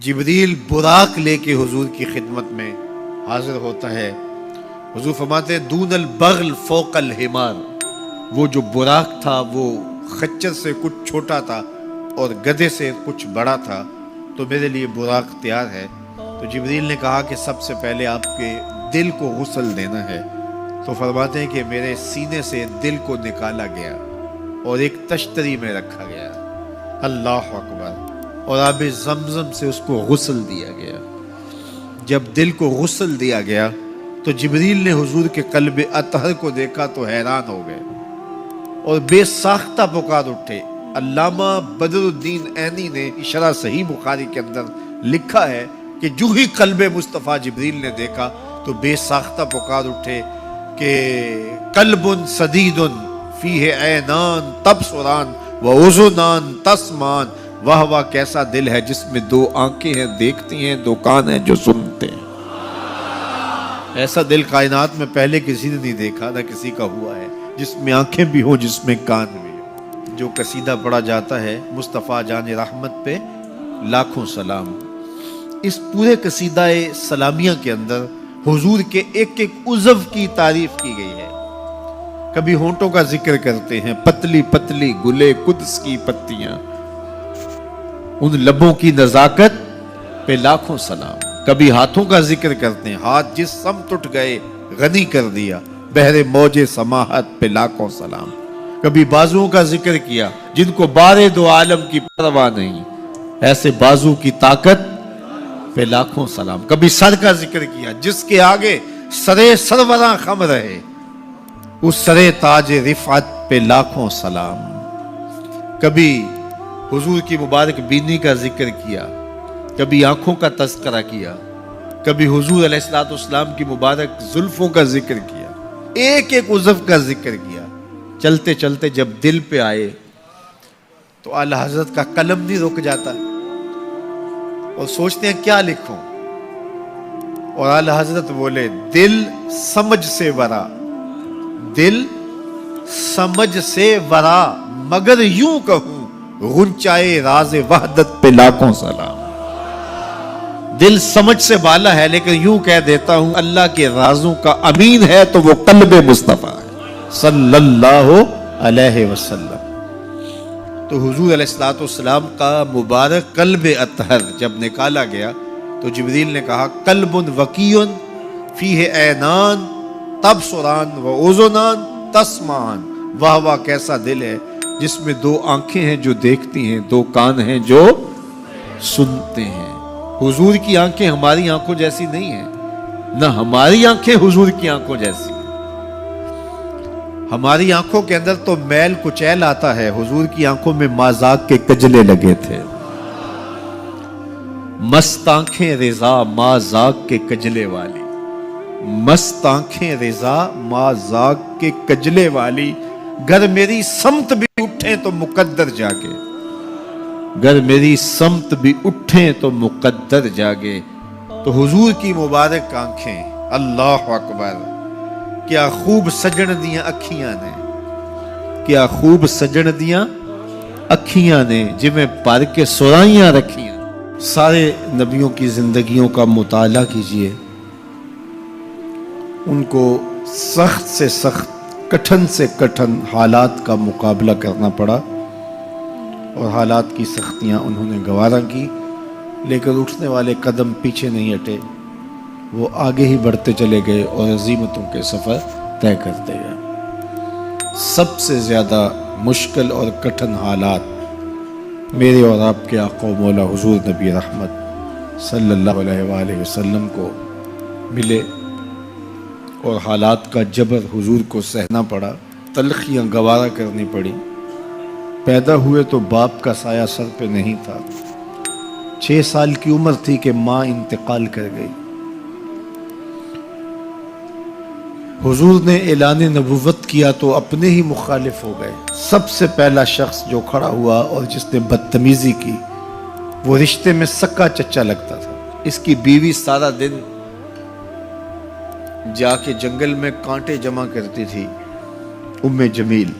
جبریل براق لے کے حضور کی خدمت میں حاضر ہوتا ہے۔ حضور فرماتے ہیں دون البغل فوق الحمار، وہ جو براق تھا وہ خچر سے کچھ چھوٹا تھا اور گدھے سے کچھ بڑا تھا، تو میرے لیے براق تیار ہے۔ تو جبریل نے کہا کہ سب سے پہلے آپ کے دل کو غسل دینا ہے۔ تو فرماتے ہیں کہ میرے سینے سے دل کو نکالا گیا اور ایک تشتری میں رکھا گیا، اللہ اکبر، اور آب زمزم سے اس کو غسل دیا گیا۔ جب دل کو غسل دیا گیا تو جبریل نے حضور کے قلب اطہر کو دیکھا تو حیران ہو گئے اور بے ساختہ پکار اٹھے۔ علامہ بدر الدین عینی نے شرح صحیح بخاری کے اندر لکھا ہے کہ جو ہی قلب مصطفیٰ جبریل نے دیکھا تو بے ساختہ پکار اٹھے کہ قلب سدید فیہ عینان تبصران و اذنان تسمان، واہ واہ کیسا دل ہے جس میں دو آنکھیں ہیں دیکھتی ہیں، دو کان ہیں جو سنتے ہیں۔ ایسا دل کائنات میں پہلے کسی نے نہیں دیکھا، نہ کسی کا ہوا ہے، جس میں آنکھیں بھی ہوں، جس میں کان بھی ہوں۔ جو قصیدہ پڑھا جاتا ہے مصطفیٰ جان رحمت پہ لاکھوں سلام، اس پورے قصیدہ سلامیہ کے اندر حضور کے ایک ایک عضو کی تعریف کی گئی ہے۔ کبھی ہونٹوں کا ذکر کرتے ہیں، پتلی پتلی گلے قدس کی پتیاں، ان لبوں کی نزاکت پہ لاکھوں سلام۔ کبھی ہاتھوں کا ذکر کرتے ہیں، ہاتھ جس سمت اٹھ گئے غنی کر دیا، بحر موج سماحت پہ لاکھوں سلام۔ کبھی بازوؤں کا ذکر کیا، جن کو بارے دو عالم کی پرواہ نہیں، ایسے بازو کی طاقت پہ لاکھوں سلام۔ کبھی سر کا ذکر کیا، جس کے آگے سرے سروراں خم رہے، اس سرے تاج رفعت پہ لاکھوں سلام۔ کبھی حضور کی مبارک بینی کا ذکر کیا، کبھی آنکھوں کا تذکرہ کیا، کبھی حضور علیہ الصلوۃ والسلام کی مبارک زلفوں کا ذکر کیا، ایک ایک عضو کا ذکر کیا۔ چلتے چلتے جب دل پہ آئے تو اعلی حضرت کا قلم نہیں رک جاتا اور سوچتے ہیں کیا لکھوں، اور اعلی حضرت بولے دل سمجھ سے ورا، دل سمجھ سے ورا، مگر یوں کہوں غنچائے راز وحدت پہ لاکھوں سلام۔ دل سمجھ سے بالا ہے لیکن یوں کہہ دیتا ہوں اللہ کے رازوں کا امین ہے تو وہ قلب مصطفیٰ ہے صلی اللہ علیہ وسلم۔ تو حضور علیہ الصلوۃ والسلام کا مبارک قلب اطہر جب نکالا گیا تو جبریل نے کہا قلب وقی فیہ عینان تبصران و اذنان تسمعان، واہ واہ کیسا دل ہے جس میں دو آنکھیں ہیں جو دیکھتی ہیں، دو کان ہیں جو سنتے ہیں۔ حضور کی آنکھیں ہماری آنکھوں جیسی نہیں ہیں، نہ ہماری آنکھیں حضور کی آنکھوں جیسی ہیں۔ ہماری آنکھوں کے اندر تو میل کچیل آتا ہے، حضور کی آنکھوں میں مازاق کے کجلے لگے تھے۔ مست آنکھیں رضا مازاق کے کجلے والی، مست آنکھیں رضا مازاق کے کجلے والی، گر میری سمت بھی اٹھیں تو مقدر جاگے، گر میری سمت بھی اٹھیں تو مقدر جاگے۔ تو حضور کی مبارک آنکھیں، اللہ اکبر، کیا خوب سجن دیاں اکھیاں نے، کیا خوب سجن دیاں اکھیاں نے، جویں پر کے سرائیاں رکھیاں۔ سارے نبیوں کی زندگیوں کا مطالعہ کیجئے، ان کو سخت سے سخت، کٹھن سے کٹھن حالات کا مقابلہ کرنا پڑا اور حالات کی سختیاں انہوں نے گوارا کی، لیکن اٹھنے والے قدم پیچھے نہیں ہٹے، وہ آگے ہی بڑھتے چلے گئے اور عظیمتوں کے سفر طے کرتے گئے۔ سب سے زیادہ مشکل اور کٹھن حالات میرے اور آپ کے آقا و مولا حضور نبی رحمت صلی اللہ علیہ وآلہ وسلم کو ملے اور حالات کا جبر حضور کو سہنا پڑا، تلخیاں گوارا کرنی پڑی۔ پیدا ہوئے تو باپ کا سایہ سر پہ نہیں تھا، 6 سال کی عمر تھی کہ ماں انتقال کر گئی۔ حضور نے اعلان نبوت کیا تو اپنے ہی مخالف ہو گئے۔ سب سے پہلا شخص جو کھڑا ہوا اور جس نے بدتمیزی کی وہ رشتے میں سکا چچا لگتا تھا۔ اس کی بیوی سارا دن جا کے جنگل میں کانٹے جمع کرتی تھی، ام جمیل،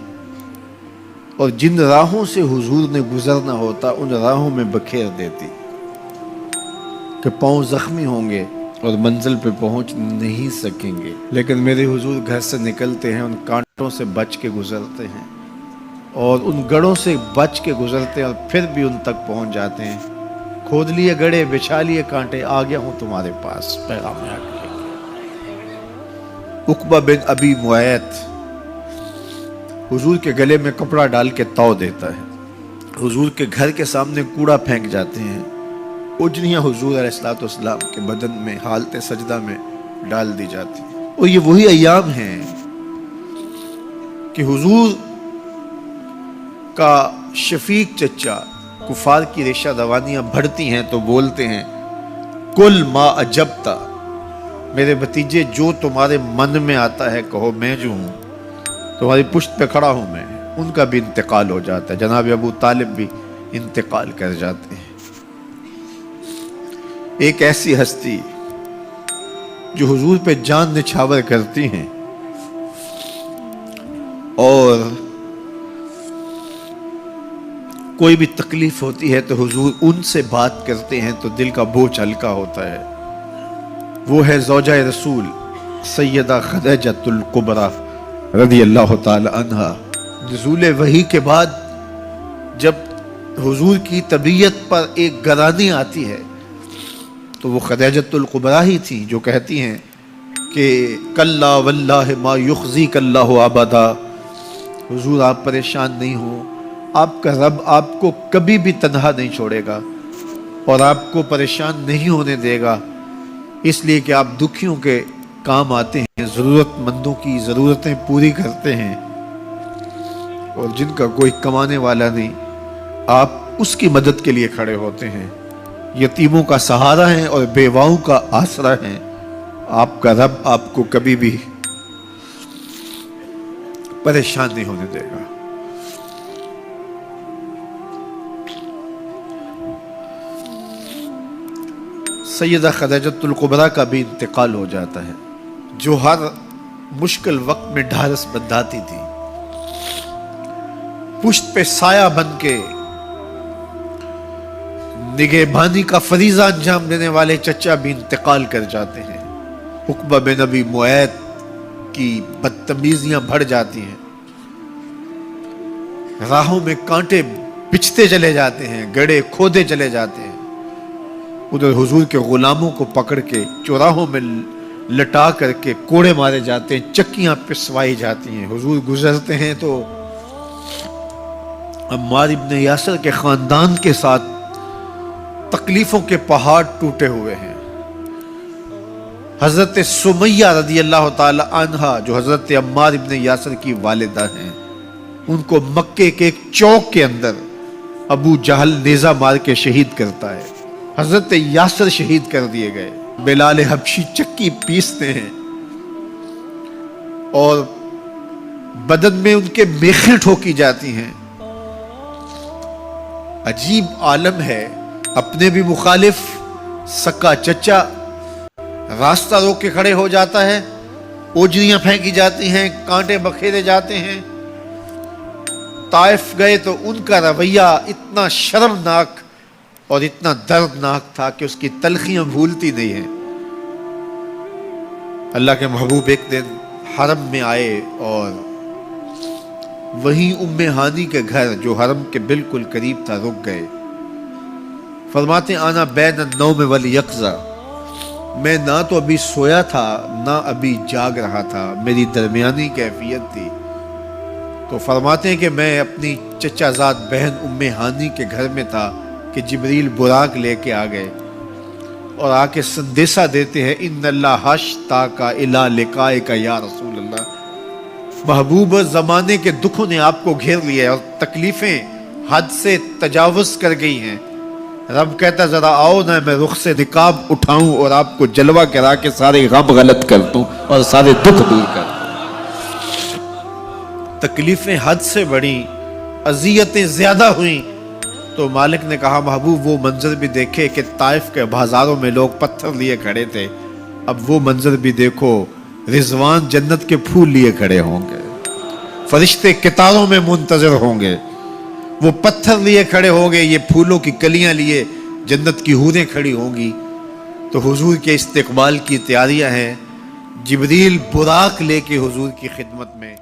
اور جن راہوں سے حضور نے گزرنا ہوتا ان راہوں میں بکھیر دیتی۔ کہ پاؤں زخمی ہوں گے اور منزل پہ پہنچ نہیں سکیں گے، لیکن میرے حضور گھر سے نکلتے ہیں، ان کانٹوں سے بچ کے گزرتے ہیں اور ان گڑھوں سے بچ کے گزرتے ہیں اور پھر بھی ان تک پہنچ جاتے ہیں۔ کھود لیے گڑھے، بچھا لیے کانٹے، آ گیا ہوں تمہارے پاس پیغام آ کے۔ عقبہ بن ابی معیط حضور کے گلے میں کپڑا ڈال کے تو دیتا ہے، حضور کے گھر کے سامنے کوڑا پھینک جاتے ہیں، اجنیاں حضور علیہ السلام کے بدن میں حالت سجدہ میں ڈال دی جاتی ہیں۔ اور یہ وہی ایام ہیں کہ حضور کا شفیق چچا کفار کی ریشہ دوانیاں بڑھتی ہیں تو بولتے ہیں کل ما اجبتا، میرے بھتیجے جو تمہارے من میں آتا ہے کہو، میں جو ہوں تمہاری پشت پہ کھڑا ہوں میں۔ ان کا بھی انتقال ہو جاتا ہے، جناب ابو طالب بھی انتقال کر جاتے ہیں۔ ایک ایسی ہستی جو حضور پہ جان نچھاور کرتی ہیں اور کوئی بھی تکلیف ہوتی ہے تو حضور ان سے بات کرتے ہیں تو دل کا بوجھ ہلکا ہوتا ہے، وہ ہے زوجہ رسول سیدہ خدیجۃ الکبریٰ رضی اللہ تعالی عنہا۔ نزول وحی کے بعد جب حضور کی طبیعت پر ایک گرانی آتی ہے تو وہ خدیجۃ الکبریٰ ہی تھی جو کہتی ہیں کہ کلا واللہ ما یخزیک اللہ ابدا، حضور آپ پریشان نہیں ہوں، آپ کا رب آپ کو کبھی بھی تنہا نہیں چھوڑے گا اور آپ کو پریشان نہیں ہونے دے گا، اس لیے کہ آپ دکھیوں کے کام آتے ہیں، ضرورت مندوں کی ضرورتیں پوری کرتے ہیں، اور جن کا کوئی کمانے والا نہیں آپ اس کی مدد کے لیے کھڑے ہوتے ہیں، یتیموں کا سہارا ہیں اور بیواؤں کا آسرا ہیں، آپ کا رب آپ کو کبھی بھی پریشان نہیں ہونے دے گا۔ سیدہ خدیجۃ الکبریٰ کا بھی انتقال ہو جاتا ہے، جو ہر مشکل وقت میں ڈھارس بندھاتی تھی، پشت پہ سایہ بن کے نگہبانی کا فریضہ انجام دینے والے چچا بھی انتقال کر جاتے ہیں۔ عقبہ بن ابی معیط کی بدتمیزیاں بڑھ جاتی ہیں، راہوں میں کانٹے بچھتے چلے جاتے ہیں، گڑھے کھودے چلے جاتے ہیں، ادھر حضور کے غلاموں کو پکڑ کے چوراہوں میں لٹا کر کے کوڑے مارے جاتے ہیں، چکیاں پسوائی جاتی ہیں، حضور گزرتے ہیں تو عمار ابن یاسر کے خاندان کے ساتھ تکلیفوں کے پہاڑ ٹوٹے ہوئے ہیں۔ حضرت سمیہ رضی اللہ تعالی عنہا جو حضرت عمار ابن یاسر کی والدہ ہیں، ان کو مکے کے ایک چوک کے اندر ابو جہل نیزہ مار کے شہید کرتا ہے، حضرت یاسر شہید کر دیے گئے، بلال حبشی چکی پیستے ہیں اور بدن میں ان کے میخیں ٹھوکی جاتی ہیں۔ عجیب عالم ہے، اپنے بھی مخالف سکا چچا راستہ روک کے کھڑے ہو جاتا ہے، اوجریاں پھینکی جاتی ہیں، کانٹے بکھیرے جاتے ہیں۔ طائف گئے تو ان کا رویہ اتنا شرمناک اور اتنا دردناک تھا کہ اس کی تلخیاں بھولتی نہیں ہیں۔ اللہ کے محبوب ایک دن حرم میں آئے اور وہیں ام ہانی کے گھر جو حرم کے بالکل قریب تھا رک گئے۔ فرماتے آنا بین النوم والیقظہ، میں نہ تو ابھی سویا تھا نہ ابھی جاگ رہا تھا، میری درمیانی کیفیت تھی۔ تو فرماتے ہیں کہ میں اپنی چچا زاد بہن ام ہانی کے گھر میں تھا کہ جبریل براق لے کے آ گئے اور آ کے سندیسہ دیتے ہیں ان اللہ اشتاق الی لقائک یا رسول اللہ، محبوب زمانے کے دکھوں نے آپ کو گھیر لیا اور تکلیفیں حد سے تجاوز کر گئی ہیں۔ رب کہتا ذرا آؤ نا میں رخ سے نقاب اٹھاؤں اور آپ کو جلوہ کرا کے سارے غم غلط کر دوں اور سارے دکھ دور کر دوں۔ تکلیفیں حد سے بڑھی، اذیتیں زیادہ ہوئیں تو مالک نے کہا محبوب وہ منظر بھی دیکھے کہ طائف کے بازاروں میں لوگ پتھر لیے کھڑے تھے، اب وہ منظر بھی دیکھو، رضوان جنت کے پھول لیے کھڑے ہوں گے، فرشتے قطاروں میں منتظر ہوں گے، وہ پتھر لیے کھڑے ہوں گے، یہ پھولوں کی کلیاں لیے جنت کی حوریں کھڑی ہوں گی، تو حضور کے استقبال کی تیاریاں ہیں. جبریل براق لے کے حضور کی خدمت میں